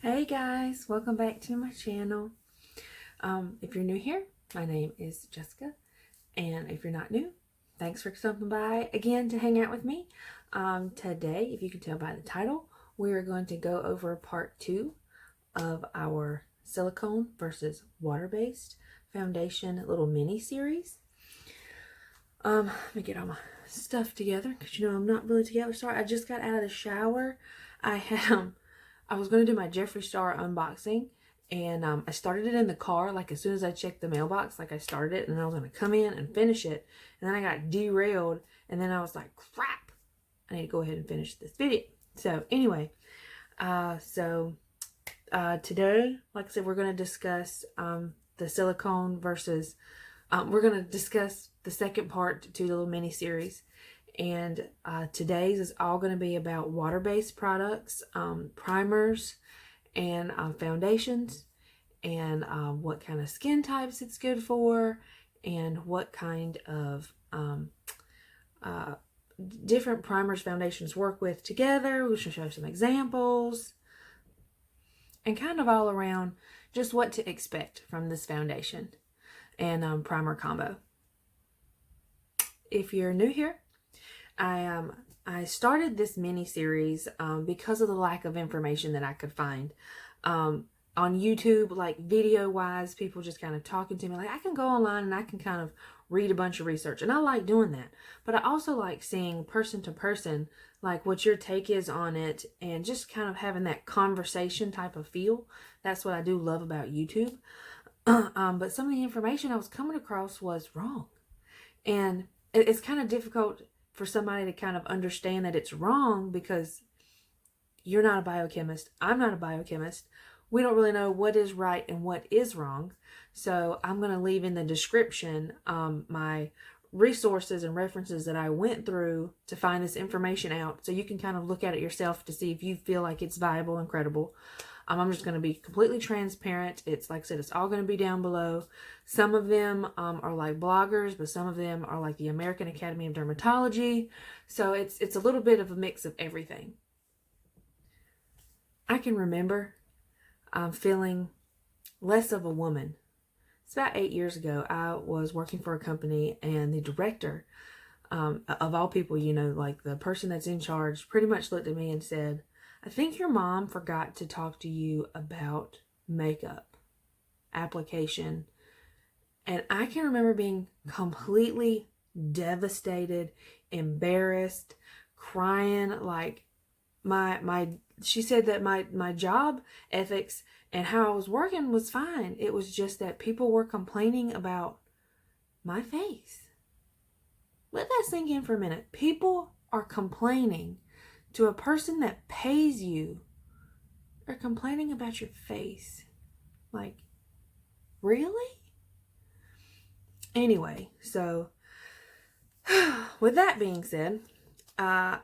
Hey guys, welcome back to my channel. If you're new here, my name is Jessica, and if you're not new, thanks for stopping by again to hang out with me. Today, if you can tell by the title, we're going to go over part 2 of our silicone versus water-based foundation little mini series. Let me get all my stuff together because I'm not really together. Sorry, I just got out of the shower. I was going to do my Jeffree Star unboxing, and I started it in the car. Like, as soon as I checked the mailbox, I started it, and I was going to come in and finish it, and then I got derailed, and then I was like, crap, I need to go ahead and finish this video. So anyway, today, like I said, we're going to discuss the silicone versus, we're going to discuss the second part to the little mini series. And today's is all going to be about water-based products, primers, and foundations, and what kind of skin types it's good for, and what kind of different primers, foundations work with together. We should show some examples, and kind of all around just what to expect from this foundation and primer combo. If you're new here, I started this mini series because of the lack of information that I could find on YouTube, like video wise. People just kind of talking to me, like I can go online and I can kind of read a bunch of research, and I like doing that. But I also like seeing person to person, like what your take is on it, and just kind of having that conversation type of feel. That's what I do love about YouTube. But some of the information I was coming across was wrong, and it's kind of difficult for somebody to kind of understand that it's wrong, because you're not a biochemist. I'm not a biochemist. We don't really know what is right and what is wrong. So I'm going to leave in the description my resources and references that I went through to find this information out, so you can kind of look at it yourself to see if you feel like it's viable and credible. I'm just going to be completely transparent. It's like I said, it's all going to be down below. Some of them are like bloggers, but some of them are like the American Academy of Dermatology. So it's a little bit of a mix of everything. I can remember feeling less of a woman. It's about 8 years ago. I was working for a company, and the director, of all people, like the person that's in charge, pretty much looked at me and said, I think your mom forgot to talk to you about makeup application. And I can remember being completely devastated, embarrassed, crying. Like she said that my job ethics and how I was working was fine. It was just that people were complaining about my face. Let that sink in for a minute. People are complaining to a person that pays you. They're complaining about your face. Like, really? Anyway, so with that being said, I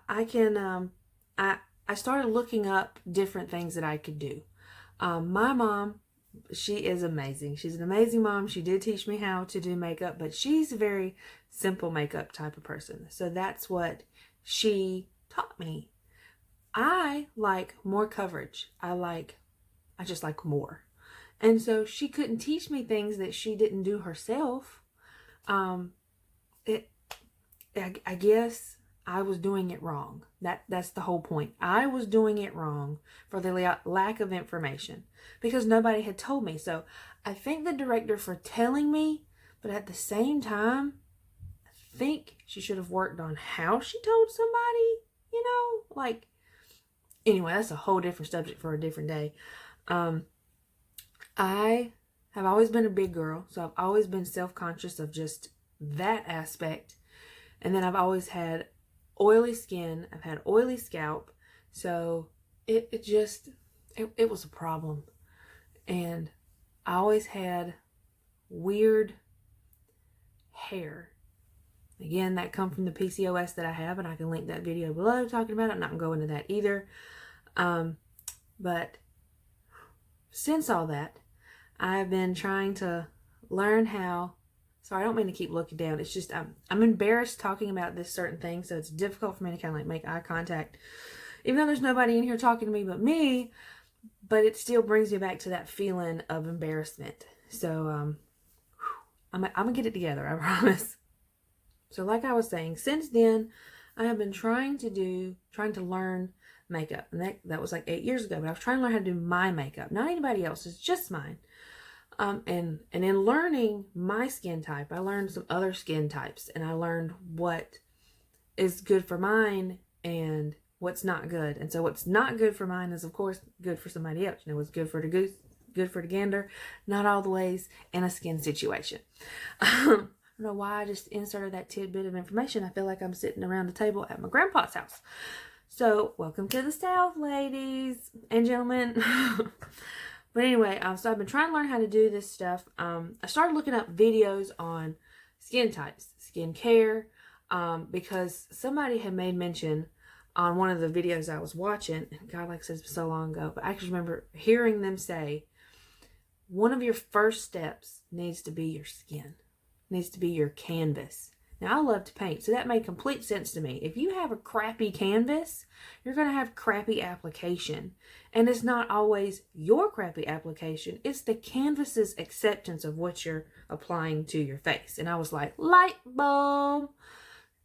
started looking up different things that I could do. My mom, she is amazing. She's an amazing mom. She did teach me how to do makeup, but she's a very simple makeup type of person. So that's what she taught me. I like more coverage. I just like more. And so she couldn't teach me things that she didn't do herself. I guess I was doing it wrong. That's the whole point. I was doing it wrong for the lack of information, because nobody had told me. So I thank the director for telling me, but at the same time, I think she should have worked on how she told somebody, like, anyway, that's a whole different subject for a different day. I have always been a big girl, so I've always been self-conscious of just that aspect. And then I've always had oily skin. I've had oily scalp. So it was a problem. And I always had weird hair. Again, that come from the PCOS that I have, and I can link that video below talking about it. I'm not going to go into that either. But since all that, I've been trying to learn how. Sorry, I don't mean to keep looking down. It's just I'm embarrassed talking about this certain thing, so it's difficult for me to kind of like make eye contact. Even though there's nobody in here talking to me but me, but it still brings me back to that feeling of embarrassment. So I'm gonna get it together, I promise. So like I was saying, since then I have been trying to learn makeup, and that was like 8 years ago. But I was trying to learn how to do my makeup, not anybody else's, just mine. And in learning my skin type, I learned some other skin types, and I learned what is good for mine and what's not good. And so what's not good for mine is, of course, good for somebody else. You know, what's good for the goose, good for the gander, not all the ways in a skin situation. I don't know why I just inserted that tidbit of information. I feel like I'm sitting around the table at my grandpa's house. So welcome to the South, ladies and gentlemen. But anyway, so I've been trying to learn how to do this stuff. I started looking up videos on skin types, skin care, because somebody had made mention on one of the videos I was watching, and God, like I said, it's so long ago, but I actually remember hearing them say, one of your first steps needs to be your skin, needs to be your canvas. Now, I love to paint, so that made complete sense to me. If you have a crappy canvas, you're going to have crappy application. And it's not always your crappy application. It's the canvas's acceptance of what you're applying to your face. And I was like, light bulb.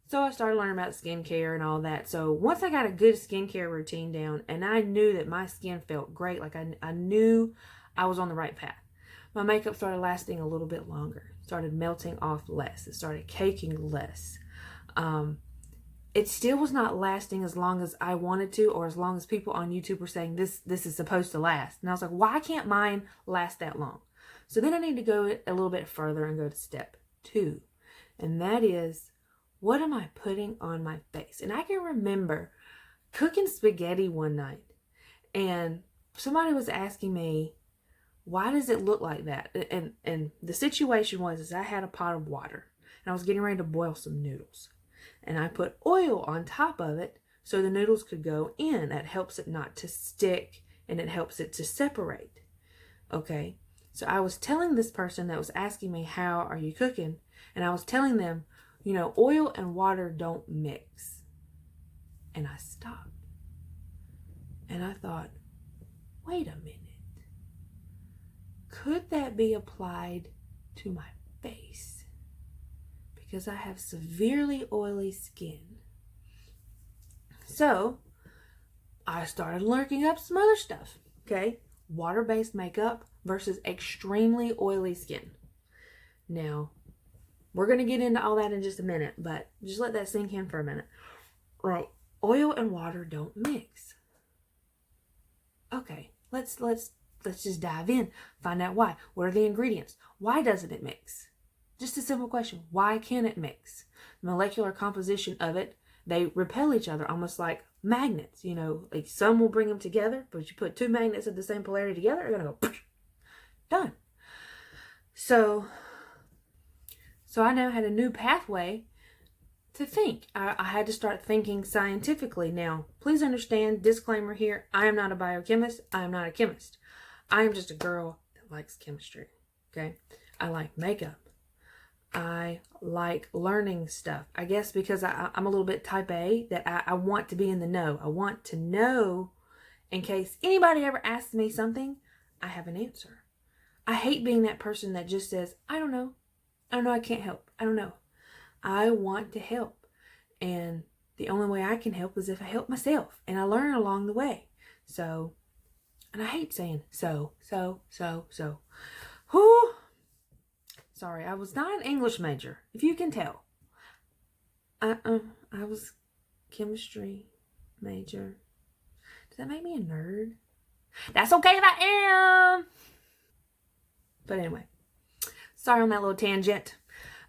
So I started learning about skincare and all that. So once I got a good skincare routine down, and I knew that my skin felt great, like I knew I was on the right path, my makeup started lasting a little bit longer. Started melting off less. It started caking less. It still was not lasting as long as I wanted to, or as long as people on YouTube were saying this is supposed to last. And I was like, why can't mine last that long? So then I need to go a little bit further and go to step 2. And that is, what am I putting on my face? And I can remember cooking spaghetti one night, and somebody was asking me, why does it look like that? And the situation was I had a pot of water, and I was getting ready to boil some noodles. And I put oil on top of it so the noodles could go in. That helps it not to stick, and it helps it to separate. Okay? So I was telling this person that was asking me, how are you cooking? And I was telling them, you know, oil and water don't mix. And I stopped. And I thought, wait a minute. Could that be applied to my face? Because I have severely oily skin. So I started looking up some other stuff. Okay, water-based makeup versus extremely oily skin. Now, we're going to get into all that in just a minute, but just let that sink in for a minute. Right, oil and water don't mix. Okay, let's just dive in, find out why. What are the ingredients? Why doesn't it mix? Just a simple question. Why can't it mix? The molecular composition of it, they repel each other almost like magnets. You know, like some will bring them together, but you put two magnets of the same polarity together, they're going to go, done. So I now had a new pathway to think. I had to start thinking scientifically. Now, please understand, disclaimer here, I am not a biochemist. I am not a chemist. I am just a girl that likes chemistry, okay? I like makeup. I like learning stuff. I guess because I'm a little bit type A, that I want to be in the know. I want to know in case anybody ever asks me something, I have an answer. I hate being that person that just says, I don't know. I can't help. I don't know. I want to help. And the only way I can help is if I help myself. And I learn along the way. So, and I hate saying so. Whew. Sorry, I was not an English major, if you can tell. I was chemistry major. Does that make me a nerd? That's okay if I am. But anyway, sorry on that little tangent.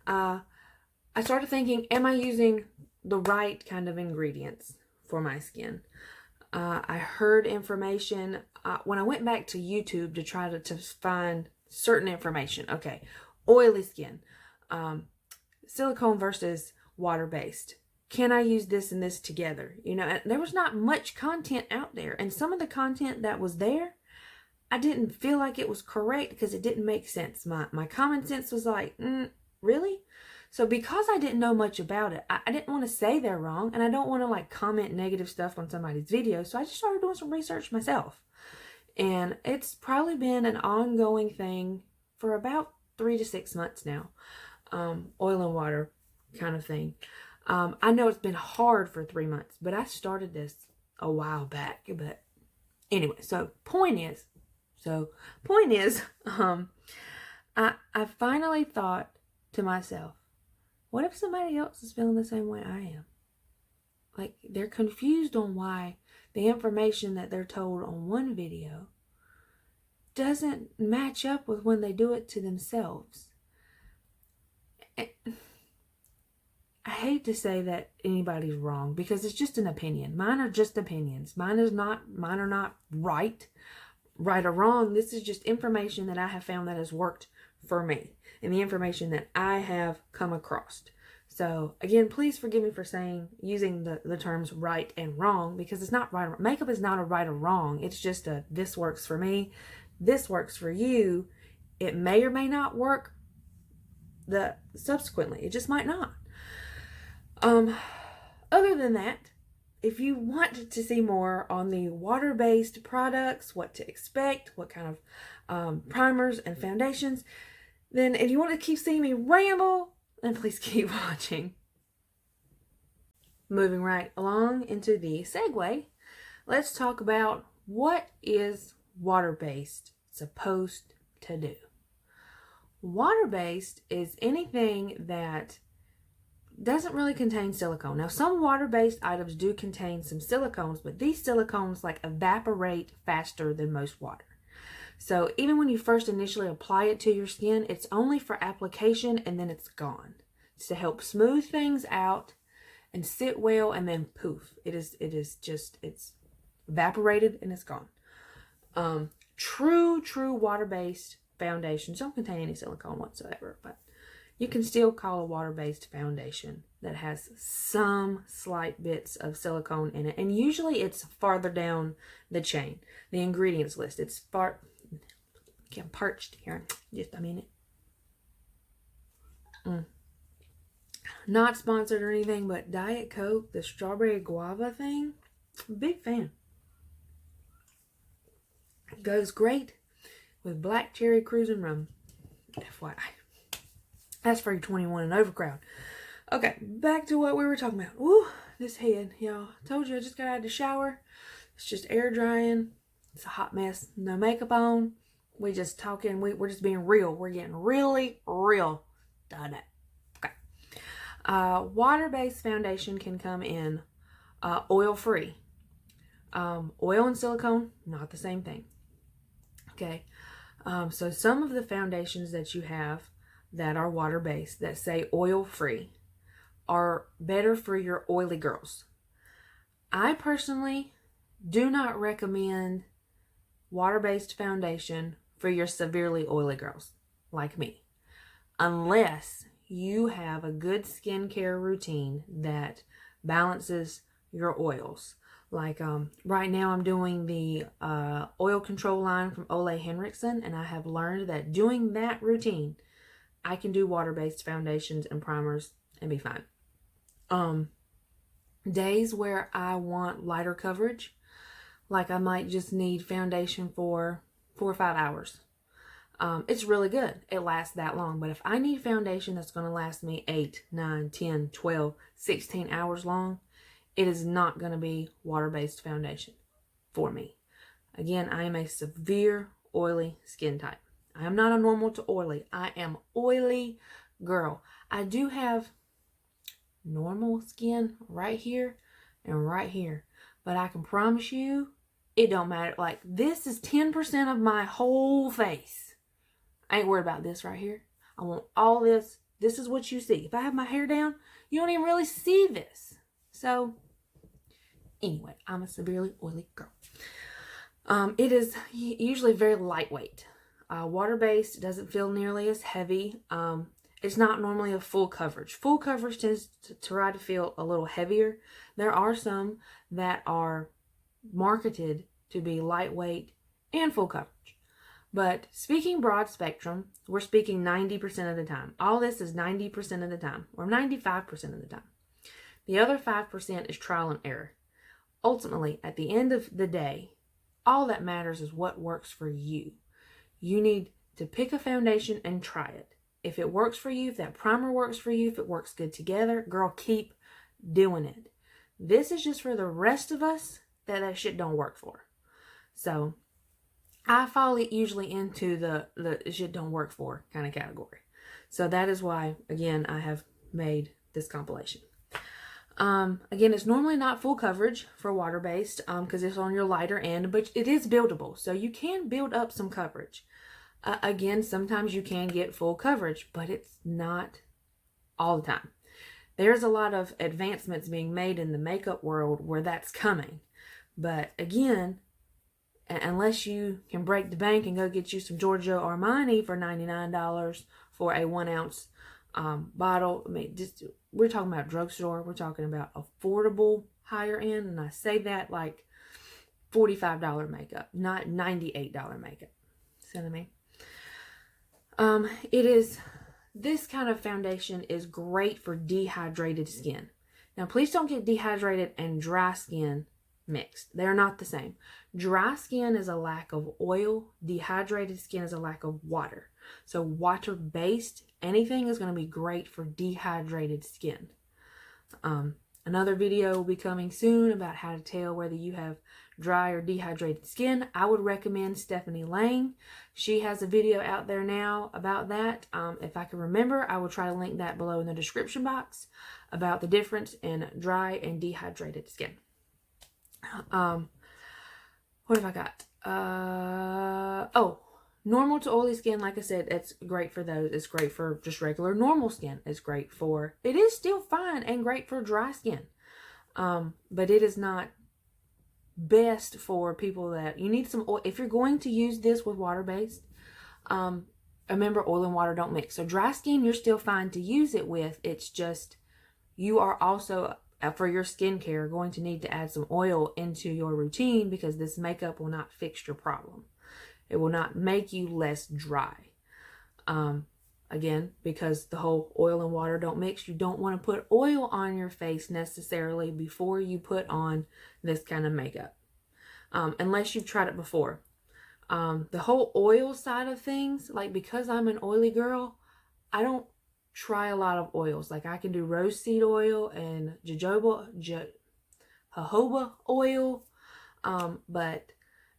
I started thinking, am I using the right kind of ingredients for my skin? I heard information when I went back to YouTube to try to find certain information. Okay, oily skin, silicone versus water-based. Can I use this and this together? You know, and there was not much content out there. And some of the content that was there, I didn't feel like it was correct because it didn't make sense. My common sense was like, really? So because I didn't know much about it, I didn't want to say they're wrong, and I don't want to like comment negative stuff on somebody's video. So I just started doing some research myself. And it's probably been an ongoing thing for about 3 to 6 months now. Oil and water kind of thing. I know it's been hard for 3 months, but I started this a while back. But anyway, point is, I finally thought to myself, what if somebody else is feeling the same way I am? Like, they're confused on why the information that they're told on one video doesn't match up with when they do it to themselves. I hate to say that anybody's wrong, because it's just an opinion. Mine are just opinions. Mine are not right or wrong. This is just information that I have found that has worked for me, and the information that I have come across. So again, please forgive me for using the terms right and wrong, because it's not right. Makeup is not a right or wrong. It's just this works for me, this works for you. It may or may not work subsequently. It just might not. Other than that, if you want to see more on the water-based products, what to expect, what kind of primers and foundations, then if you want to keep seeing me ramble, then please keep watching. Moving right along into the segue, let's talk about what is water-based supposed to do. Water-based is anything that doesn't really contain silicone. Now, some water-based items do contain some silicones, but these silicones evaporate faster than most water. So even when you first initially apply it to your skin, it's only for application and then it's gone. It's to help smooth things out and sit well, and then poof, it's evaporated and it's gone. True water-based foundations don't contain any silicone whatsoever, but you can still call a water-based foundation that has some slight bits of silicone in it. And usually it's farther down the chain, the ingredients list. It's I'm parched here. Just a minute. Not sponsored or anything, but Diet Coke, the strawberry guava thing, big fan. Goes great with black cherry cruising rum. FYI. That's for your 21 and over crowd. Okay, back to what we were talking about. Woo, this head, y'all. Told you I just got out of the shower. It's just air drying. It's a hot mess. No makeup on. We just talking. We're just being real. We're getting really real. Done it. Okay. Water-based foundation can come in oil-free. Oil and silicone, not the same thing. Okay. So some of the foundations that you have that are water-based, that say oil-free, are better for your oily girls. I personally do not recommend water-based foundation for your severely oily girls like me, unless you have a good skincare routine that balances your oils. Like right now I'm doing the oil control line from Ole Henriksen, and I have learned that doing that routine, I can do water-based foundations and primers and be fine. Days where I want lighter coverage, like I might just need foundation for 4 or 5 hours. It's really good. It lasts that long. But if I need foundation that's going to last me 8, 9, 10, 12, 16 hours long, it is not going to be water-based foundation for me. Again, I am a severe oily skin type. I am not a normal to oily. I am oily girl. I do have normal skin right here and right here. But I can promise you, it don't matter. Like, this is 10% of my whole face. I ain't worried about this right here. I want all this. This is what you see. If I have my hair down, you don't even really see this. So, anyway, I'm a severely oily girl. It is usually very lightweight. Water-based doesn't feel nearly as heavy. It's not normally a full coverage. Full coverage tends to try to feel a little heavier. There are some that are marketed to be lightweight and full coverage. But speaking broad spectrum, we're speaking 90% of the time. All this is 90% of the time, or 95% of the time. The other 5% is trial and error. Ultimately, at the end of the day, all that matters is what works for you. You need to pick a foundation and try it. If it works for you, if that primer works for you, if it works good together, girl, keep doing it. This is just for the rest of us that shit don't work for. So I fall usually into the shit don't work for kind of category. So that is why, again, I have made this compilation. Again, it's normally not full coverage for water-based because it's on your lighter end, but it is buildable. So you can build up some coverage. Again, sometimes you can get full coverage, but it's not all the time. There's a lot of advancements being made in the makeup world where that's coming. But again, unless you can break the bank and go get you some Giorgio Armani for $99 for a 1 ounce bottle. I mean, we're talking about drugstore. We're talking about affordable higher end. And I say that like $45 makeup, not $98 makeup. See what I mean? This kind of foundation is great for dehydrated skin. Now, please don't get dehydrated and dry skin mixed. They're not the same. Dry skin is a lack of oil. Dehydrated skin is a lack of water. So water-based, anything is going to be great for dehydrated skin. Another video will be coming soon about how to tell whether you have dry or dehydrated skin. I would recommend Stephanie Lang. She has a video out there now about that. If I can remember, I will try to link that below in the description box about the difference in dry and dehydrated skin. What have I got? Normal to oily skin, like I said, it's great for those. It's great for just regular normal skin. It's great for, it is still fine and great for dry skin. But it is not best for people that, you need some oil. If you're going to use this with water-based, remember oil and water don't mix. So dry skin, you're still fine to use it with. It's just, you are also, for your skincare, going to need to add some oil into your routine because this makeup will not fix your problem. It will not make you less dry. Again, because the whole oil and water don't mix, you don't want to put oil on your face necessarily before you put on this kind of makeup. Unless you've tried it before. The whole oil side of things, like because I'm an oily girl, I don't try a lot of oils. Like I can do roseseed oil and jojoba oil,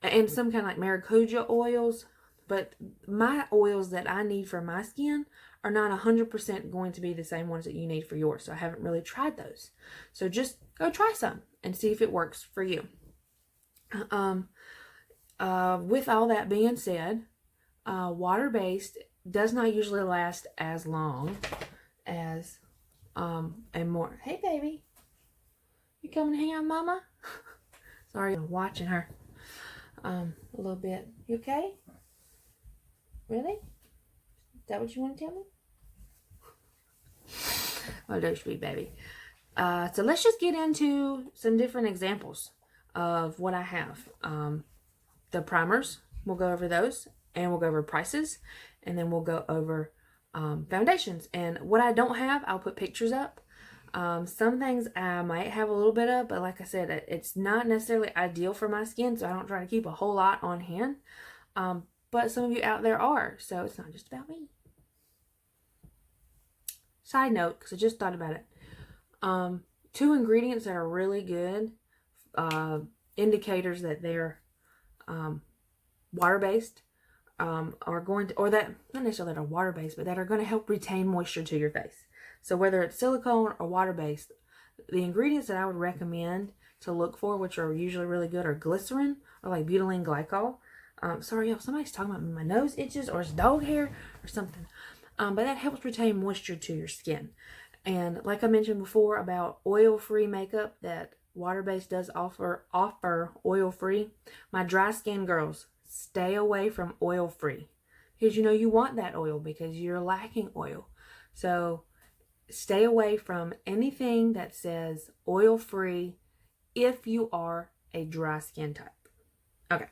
and some kind of like maracuja oils. But my oils that I need for my skin are not 100% going to be the same ones that you need for yours. So I haven't really tried those. So just go try some and see if it works for you. With all that being said, water-based does not usually last as long as a more... Hey, baby. You coming to hang out with Mama? Sorry, I'm watching her a little bit. You okay? Really? Is that what you want to tell me? Oh, there's sweet baby. So let's just get into some different examples of what I have. The primers, we'll go over those, and we'll go over prices, and then we'll go over foundations. And what I don't have, I'll put pictures up. Some things I might have a little bit of, but like I said, it's not necessarily ideal for my skin, so I don't try to keep a whole lot on hand. But some of you out there are, so it's not just about me. Side note, because I just thought about it. 2 ingredients that are really good, indicators that they're water-based, are going to, or that, not necessarily that are water-based, but that are going to help retain moisture to your face. So whether it's silicone or water-based, the ingredients that I would recommend to look for, which are usually really good, are glycerin or like butylene glycol. Sorry, y'all, somebody's talking about my nose itches or it's dog hair or something. But that helps retain moisture to your skin. And like I mentioned before about oil-free makeup, that water-based does offer oil-free. My dry skin girls, stay away from oil-free. Because you know you want that oil because you're lacking oil. So stay away from anything that says oil-free if you are a dry skin type. Okay,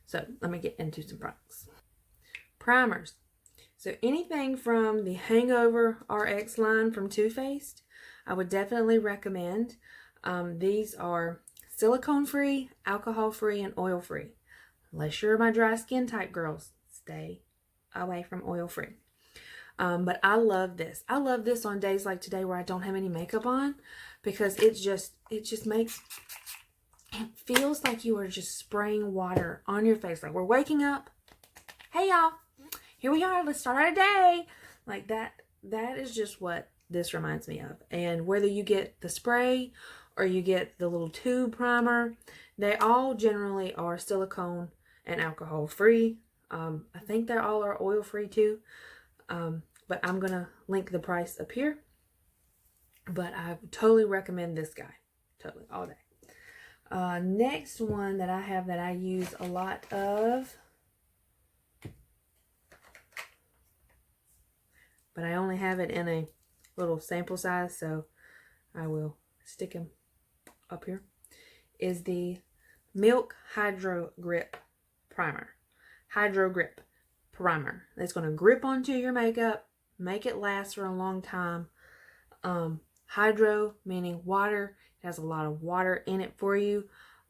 so let me get into some products. Primers. So anything from the Hangover RX line from Too Faced, I would definitely recommend. These are silicone-free, alcohol-free, and oil-free. Unless you're my dry skin type girls, stay away from oil-free. But I love this. I love this on days like today where I don't have any makeup on, because it just makes, it feels like you are just spraying water on your face. Like we're waking up. Hey y'all, here we are. Let's start our day. Like that is just what this reminds me of. And whether you get the spray or you get the little tube primer, they all generally are silicone and alcohol free. I think they all are oil free too. But I'm going to link the price up here. But I totally recommend this guy. Totally, all day. Next one that I have that I use a lot of, but I only have it in a little sample size, so I will stick him up here, is the Milk Hydro Grip Primer. Hydro Grip Primer. It's going to grip onto your makeup, make it last for a long time. Hydro meaning water. It has a lot of water in it for you.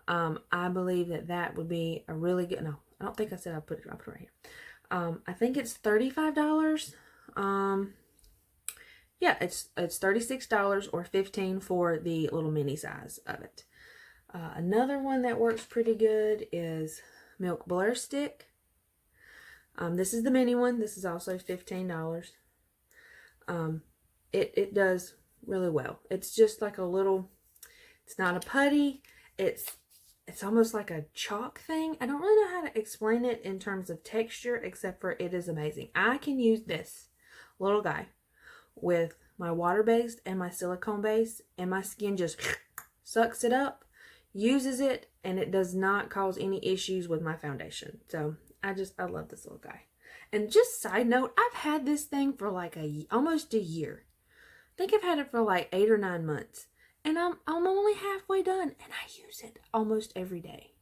I believe that would be a really good, no, I don't think I said I'll put it right here. I think it's $35. Yeah, it's $36 or $15 for the little mini size of it. Another one that works pretty good is Milk Blur Stick. This is the mini one. This is also $15. It does really well. It's just like a little, it's not a putty. It's almost like a chalk thing. I don't really know how to explain it in terms of texture, except for it is amazing. I can use this little guy with my water-based and my silicone-based, and my skin just sucks it up, uses it, and it does not cause any issues with my foundation. So I love this little guy. And just side note, I've had this thing for like almost a year. I think I've had it for like 8 or 9 months. And I'm only halfway done, and I use it almost every day.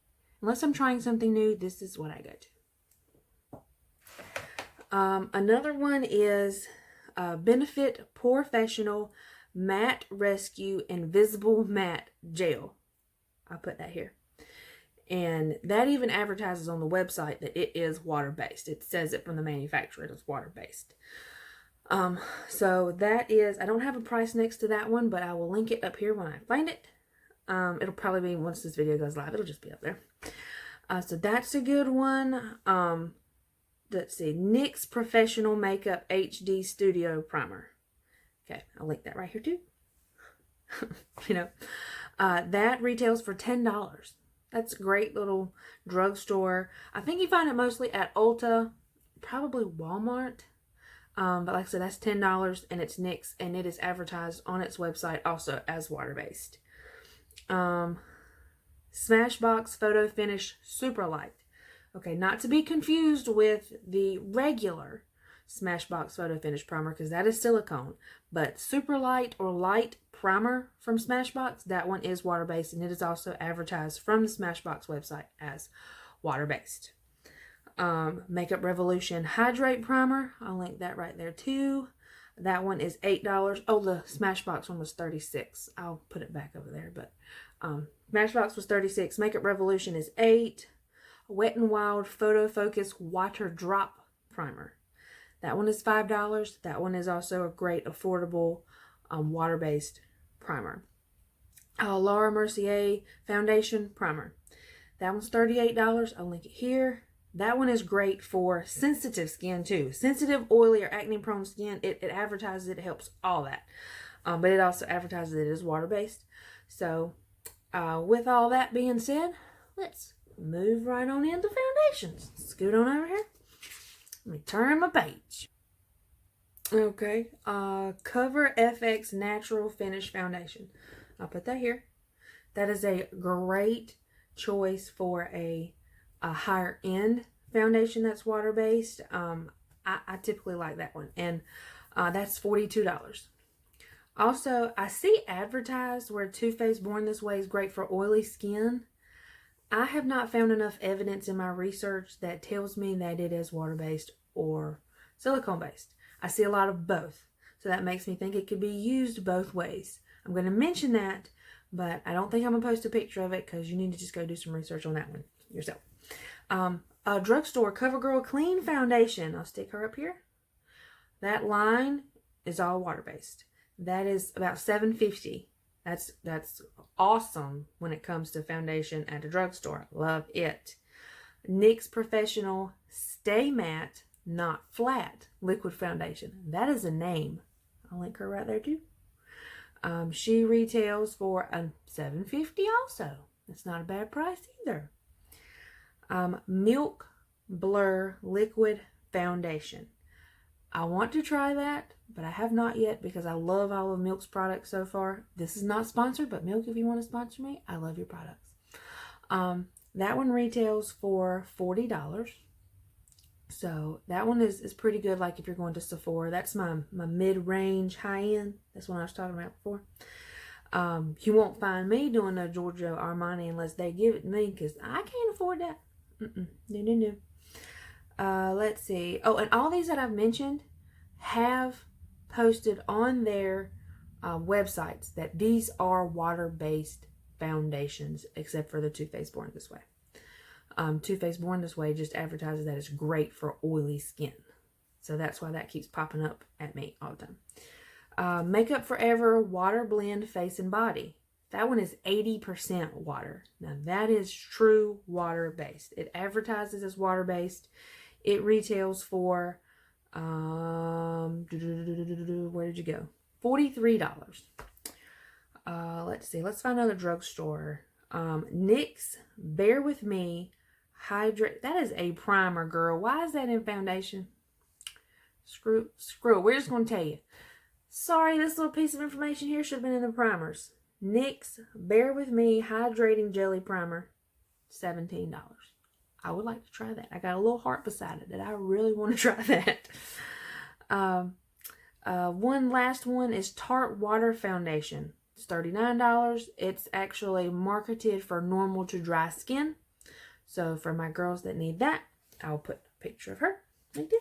Unless I'm trying something new, this is what I go to. Another one is Benefit Professional Matte Rescue Invisible Matte Gel. I'll put that here. And that even advertises on the website that it is water-based. It says it from the manufacturer, it is water-based. So that is, I don't have a price next to that one, but I will link it up here when I find it. It'll probably be, once this video goes live, it'll just be up there. So that's a good one. Let's see, NYX Professional Makeup HD Studio Primer. Okay, I'll link that right here too. You know, that retails for $10. That's a great little drugstore. I think you find it mostly at Ulta, probably Walmart. But like I said, that's $10, and it's NYX, and it is advertised on its website also as water-based. Smashbox Photo Finish Super Light. Okay, not to be confused with the regular Smashbox Photo Finish Primer, because that is silicone. But Super Light or Light Primer from Smashbox, that one is water-based, and it is also advertised from the Smashbox website as water-based. Makeup Revolution Hydrate Primer. I'll link that right there too. That one is $8. Oh, the Smashbox one was $36. I'll put it back over there, but Smashbox was $36. Makeup Revolution is $8. Wet n Wild Photo Focus Water Drop Primer. That one is $5. That one is also a great affordable water-based primer. Laura Mercier Foundation Primer. That one's $38. I'll link it here. That one is great for sensitive skin too. Sensitive, oily, or acne-prone skin. It advertises it helps all that. But it also advertises it as water-based. So, with all that being said, let's move right on into foundations. Scoot on over here. Let me turn my page. Okay. Cover FX Natural Finish Foundation. I'll put that here. That is a great choice for a higher end foundation that's water based. I typically like that one, and that's $42. Also, I see advertised where Too Faced Born This Way is great for oily skin. I have not found enough evidence in my research that tells me that it is water based or silicone based. I see a lot of both, so that makes me think it could be used both ways. I'm going to mention that, but I don't think I'm going to post a picture of it because you need to just go do some research on that one yourself. A drugstore CoverGirl Clean Foundation. I'll stick her up here. That line is all water-based. That is about $7.50. That's awesome when it comes to foundation at a drugstore. Love it. NYX Professional Stay Matte Not Flat Liquid Foundation. That is a name. I'll link her right there too. She retails for $7.50 also. That's not a bad price either. Milk Blur Liquid Foundation. I want to try that, but I have not yet because I love all of Milk's products so far. This is not sponsored, but Milk, if you want to sponsor me, I love your products. That one retails for $40. So that one is pretty good, like if you're going to Sephora. That's my mid-range, high-end. That's what I was talking about before. You won't find me doing a Giorgio Armani unless they give it to me because I can't afford that. No. Let's see. Oh, and all these that I've mentioned have posted on their websites that these are water-based foundations, except for the Too Faced Born This Way. Too Faced Born This Way just advertises that it's great for oily skin. So that's why that keeps popping up at me all the time. Makeup Forever Water Blend Face and Body. That one is 80% water. Now that is true water-based. It advertises as water-based. It retails for, where did you go? $43. Let's see. Let's find another drugstore. NYX Bear With Me Hydrate. That is a primer, girl. Why is that in foundation? Screw it. We're just going to tell you. Sorry, this little piece of information here should have been in the primers. NYX Bear With Me Hydrating Jelly Primer, $17. I would like to try that. I got a little heart beside it that I really want to try that. One last one is Tarte Water Foundation. It's $39. It's actually marketed for normal to dry skin. So for my girls that need that, I'll put a picture of her right there.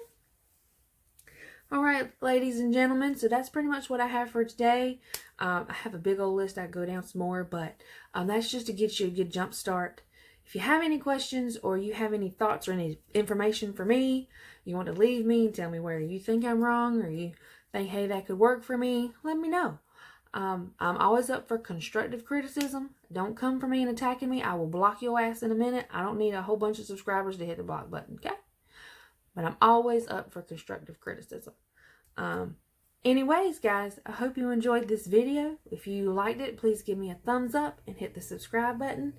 All right, ladies and gentlemen, so that's pretty much what I have for today. I have a big old list. I go down some more, but that's just to get you a good jump start. If you have any questions or you have any thoughts or any information for me, you want to leave me and tell me where you think I'm wrong or you think, hey, that could work for me, let me know. I'm always up for constructive criticism. Don't come for me and attacking me. I will block your ass in a minute. I don't need a whole bunch of subscribers to hit the block button, okay? But I'm always up for constructive criticism. Anyways, guys, I hope you enjoyed this video. If you liked it, please give me a thumbs up and hit the subscribe button.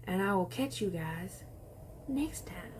And I will catch you guys next time.